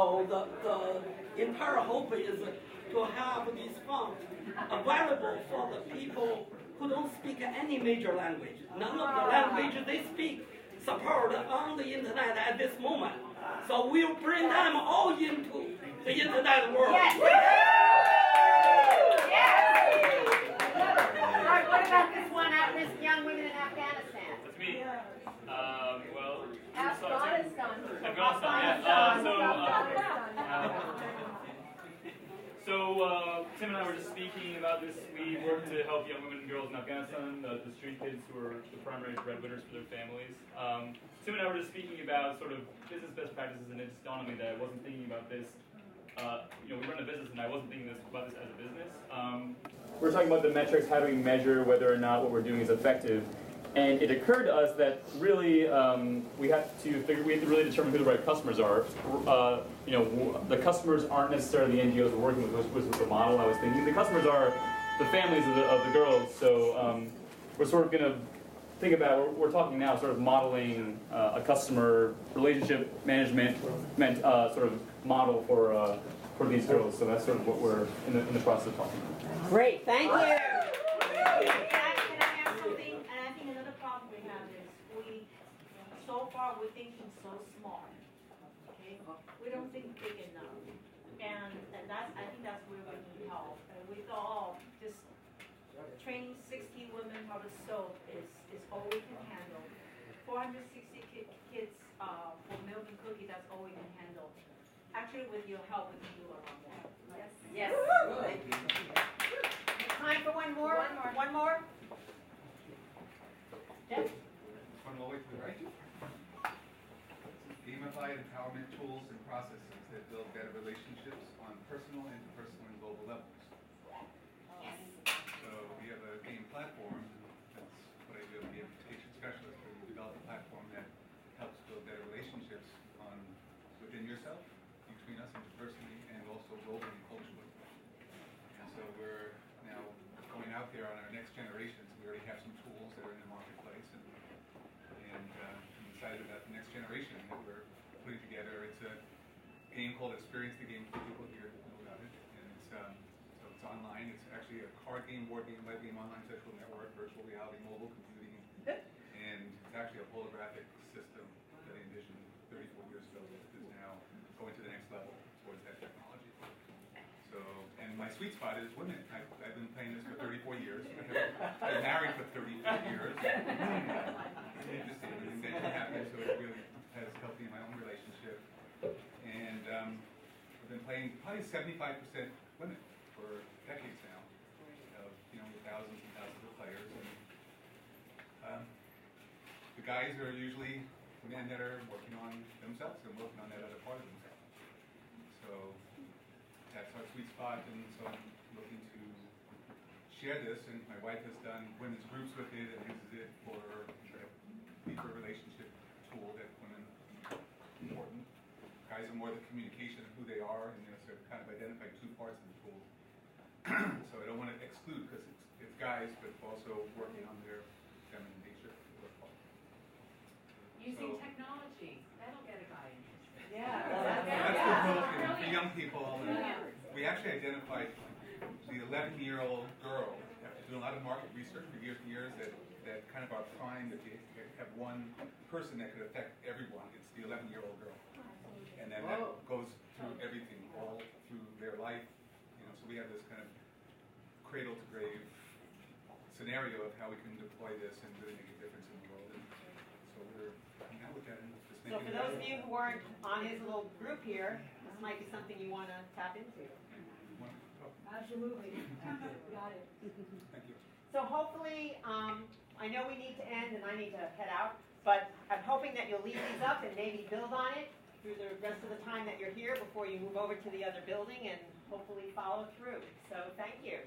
So the entire hope is to have these fonts available for the people who don't speak any major language. None of the languages they speak support on the internet at this moment. So we'll bring them all into the internet world. Yes. Yes. All right, what about this one, at-risk young women in Afghanistan? That's me. Well, Afghanistan. So Tim and I were just speaking about this. We work to help young women and girls in Afghanistan, the street kids who are the primary breadwinners for their families. Tim and I were just speaking about sort of business best practices, and it just dawned on me that I wasn't thinking about this. We run a business, and I wasn't thinking about this as a business. We're talking about the metrics, how do we measure whether or not what we're doing is effective. And it occurred to us that really we have to really determine who the right customers are. The customers aren't necessarily the NGOs we're working with, which was the model I was thinking. The customers are the families of the girls. So we're sort of going to think about, we're talking now sort of modeling a customer relationship management sort of model for these girls. So that's sort of what we're in the process of talking about. Great, thank you. Problem we have is so far we're thinking so small. Okay, we don't think big enough, and I think that's where we need help. And we thought, just training 60 women how to sew is all we can handle. 460 kids for milk and cookie, that's all we can handle. Actually, with your help, we can do a lot more. Yes. Yes. Time for one more. One more. Yes. One all the way to the right. Gamified empowerment tools and processes that build better relationships on personal, interpersonal, and global levels. Yes. So we have a game platform. That's what I do. I'm the education specialist. We develop a platform that helps build better relationships within yourself, between us interpersonally, and also globally and culturally. And so we're now going out there on our next generations. We already have some tools that are in the marketplace, and I'm excited about the next generation that we're putting together. It's a game called Experience the Game for people here who know about it, and so it's online. It's actually a card game, board game, web game, online social network, virtual reality, mobile computing, and it's actually a holographic system that I envisioned 34 years ago that is now going to the next level towards that technology. So, and my sweet spot is women. I've been playing this for 34 years. I've been married for 34 years. It's interesting. And then it happened, so it really has helped me in my own relationship. And I've been playing probably 75% women for decades now. With thousands and thousands of players. And the guys are usually men that are working on themselves and working on that other part of themselves. So that's our sweet spot, and so I'm looking to share this, and my wife has done women's groups with it and uses it for a deeper relationship tool that women important. Guys are more the communication of who they are, and so kind of identify two parts of the tool. So I don't want to exclude, because it's guys, but also working on their feminine nature. Using technology, that'll get a guy interested. That's for young people. We actually identified the 11-year-old girl, after doing a lot of market research for years and years, that kind of our prime, that you have one person that could affect everyone. It's the 11-year-old girl. And then that goes through everything, all through their life. So we have this kind of cradle to grave scenario of how we can deploy this and really make a difference in the world. And so we're coming out with that and just making So for those of you who weren't on his little group here, this might be something you want to tap into. Absolutely. Got it. Thank you. So hopefully, I know we need to end and I need to head out, but I'm hoping that you'll leave these up and maybe build on it through the rest of the time that you're here before you move over to the other building and hopefully follow through. So thank you.